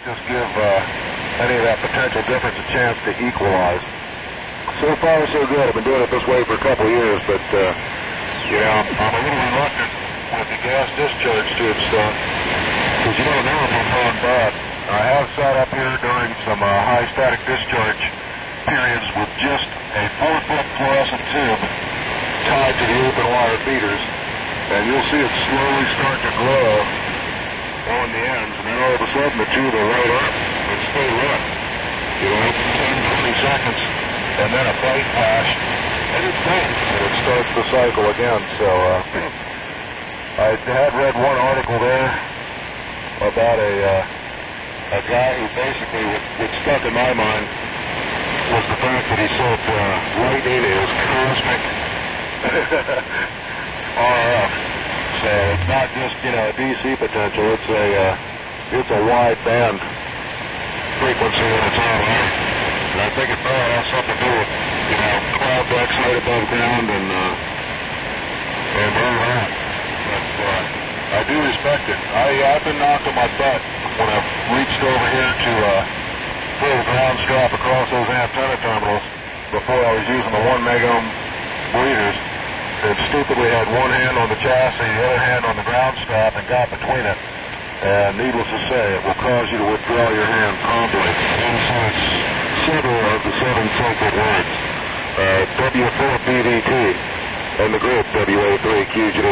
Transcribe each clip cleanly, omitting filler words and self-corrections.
just give any of that potential difference a chance to equalize. So far, so good. I've been doing it this way for a couple of years, but, you know, I'm a little reluctant with the gas discharge tube stuff, because you don't know if I'm going bad. I have sat up here during some high static discharge periods with just a 4-foot fluorescent tube tied to the open wire feeders, and you'll see it slowly start to glow on the ends, and then all of a sudden the tube will light up and stay lit. You know, 10, 20 seconds, and then a bright flash, and it's done, and it starts the cycle again. So I had read one article there about a guy who basically, what stuck in my mind was the fact that he said lightning is cosmic RF. So it's not just, you know, a DC potential, it's a wide band frequency when it's on air. And I think it probably has something to do with, you know, cloud decks right above ground and all that. But I do respect it. I've been knocked on my butt when I've reached over here to pull the ground strap across those antenna terminals before I was using the 1 megohm breeders, and stupidly had one hand on the chassis, the other hand on the ground strap, and got between it. And needless to say, it will cause you to withdraw your hand promptly. And so it's several of the 7 sacred words. W4BVT and the group WA3QG.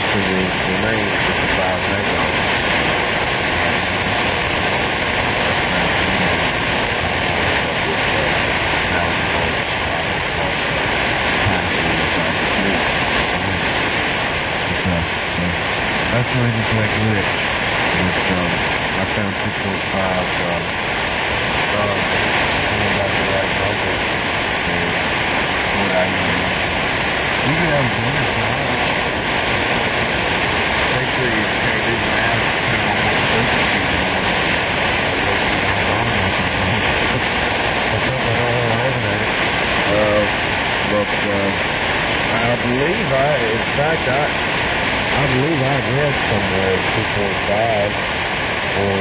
most of the range is about megahertz. That's the reason for that glitch. I found 2.5 about the right voltage and what I use. You can have bonus on it. Make sure you can't do the math depending on what frequency you want. That's something I don't want to eliminate it. But I believe in fact, I believe I read somewhere 2.5 or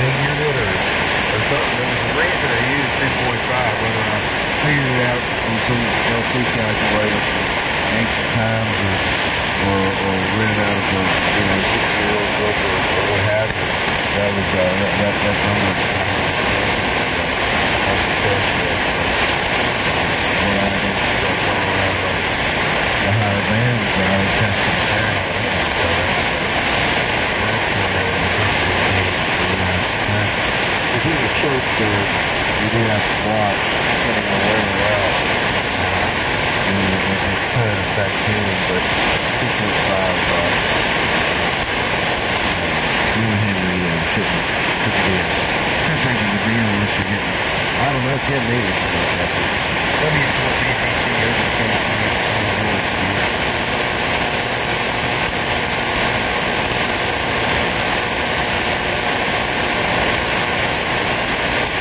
figured it or something. There was a reason I used 2.5, whether I figured it out from some LC calculator ancient times or read it out of a 6-year-old book or what have you. That was that number. That's the question. The higher bands now are testing down. If you have a choke there, you do have to watch depending on where you're at. It could affect healing, but 2.5 Henry shouldn't be a temperature to be unless you're getting, I don't know, 10 meters. Let me get 14 feet over 10 feet.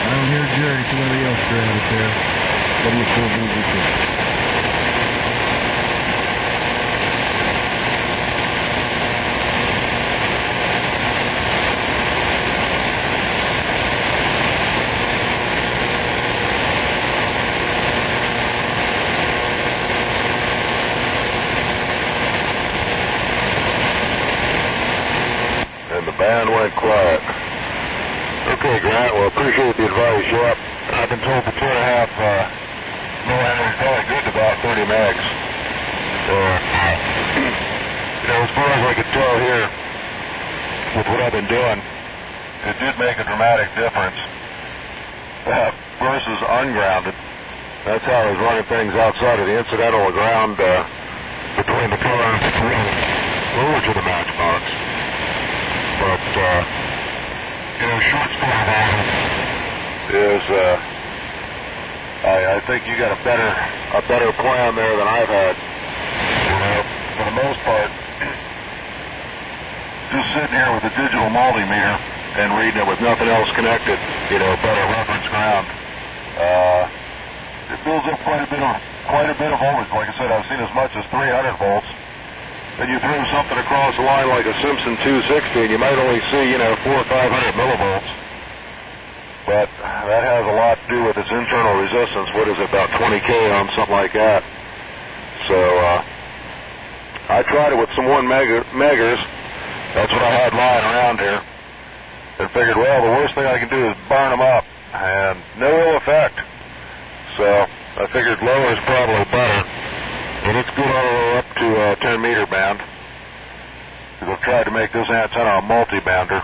I don't hear Jerry, somebody else grabbed it there. W4BG2. And the band went quiet. Okay, Grant, well, appreciate the advice. Yep, I've been told the 2.5 milliamper is probably good to about 30 megs. So, as far as I could tell here, with what I've been doing, it did make a dramatic difference versus ungrounded. That's how I was running things outside of the incidental ground between the cars over to the matchbox. But, short story about it is, I think you got a better plan there than I've had. For the most part, just sitting here with a digital multimeter and reading it with nothing else connected, better reference ground. It builds up quite a bit of voltage. Like I said, I've seen as much as 300 volts. Then you throw something across the line like a Simpson 260, and you might only see, 400 or 500 millivolts. But that has a lot to do with its internal resistance. What is it, about 20 k ohm, something like that. So I tried it with some 1 megas. That's what I had lying around here. And figured, well, the worst thing I can do is burn them up. And no ill effect. So I figured lower is probably better. And it's good all the way up to 10 meter band. Because I've tried to make this antenna a multi-bander.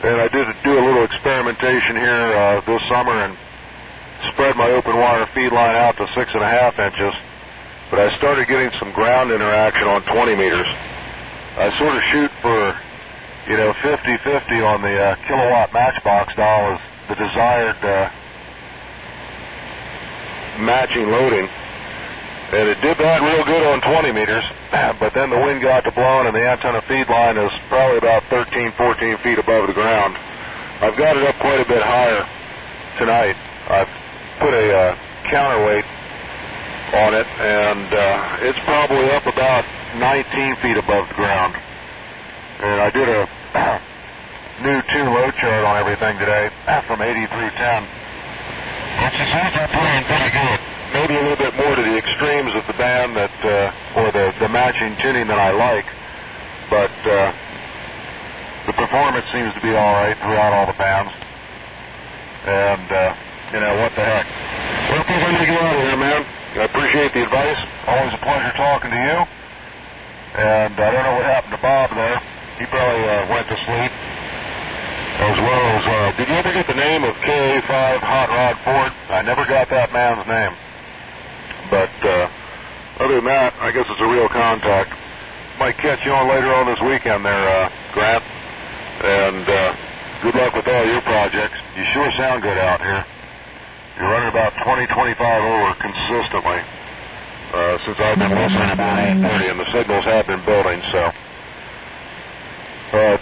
And I did do a little experimentation here this summer and spread my open wire feed line out to 6.5 inches. But I started getting some ground interaction on 20 meters. I sort of shoot for, 50-50 on the kilowatt matchbox dial is the desired matching loading. And it did that real good on 20 meters, but then the wind got to blowing and the antenna feed line is probably about 13, 14 feet above the ground. I've got it up quite a bit higher tonight. I've put a counterweight on it, and it's probably up about 19 feet above the ground. And I did a new 2-load chart on everything today from 8310. It's essentially pretty good. Maybe a little bit more to the extremes of the band that, or the matching tuning that I like, but the performance seems to be all right throughout all the bands. And, what the heck. Well, I'm going to get out of here, man. I appreciate the advice. Always a pleasure talking to you. And I don't know what happened to Bob there. He probably went to sleep. As well as, did you ever get the name of KA5 Hot Rod Ford? I never got that man's name. But other than that, I guess it's a real contact. Might catch you on later on this weekend there, Grant. And good luck with all your projects. You sure sound good out here. You're running about 20, 25 over consistently since I've been listening about 8:30, and the signals have been building, so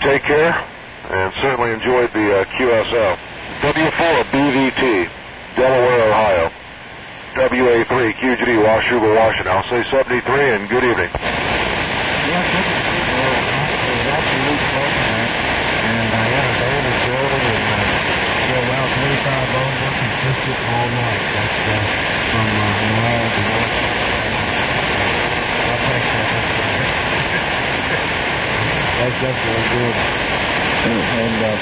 take care, and certainly enjoyed the QSL. W4 BVT, Delaware, Ohio. WA3 QGD, Washougal, Washington. I'll say 73, and good evening. Yeah, that's a loose program, and I had a daily building and around 25 over consistent all night. That's from Noel to North. I'll take that. That's definitely good. And it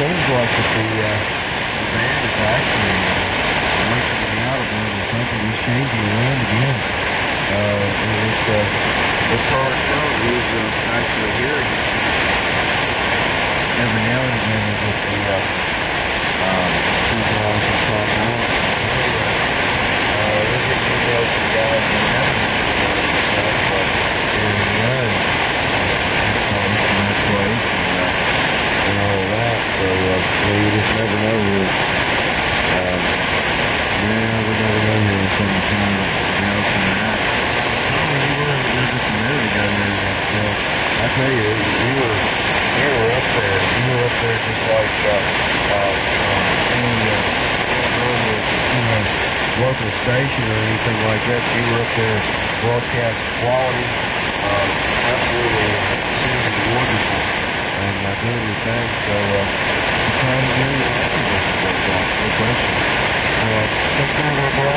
seems like that the band is actually working out of it or something. He's changing around again. It's hard to tell who's actually hearing it. Every now and again is at the people on the top line. We're getting emails from guys in heaven and all that, so you just never know who we never know who some time else in that. We were just a minute ago there. I tell you, you were up there. You were up there just like any local station or anything like that. You were up there, broadcast quality, absolutely wonderful, and doing your thing. So I'm trying to do your activism, no question. So take care of that, boy.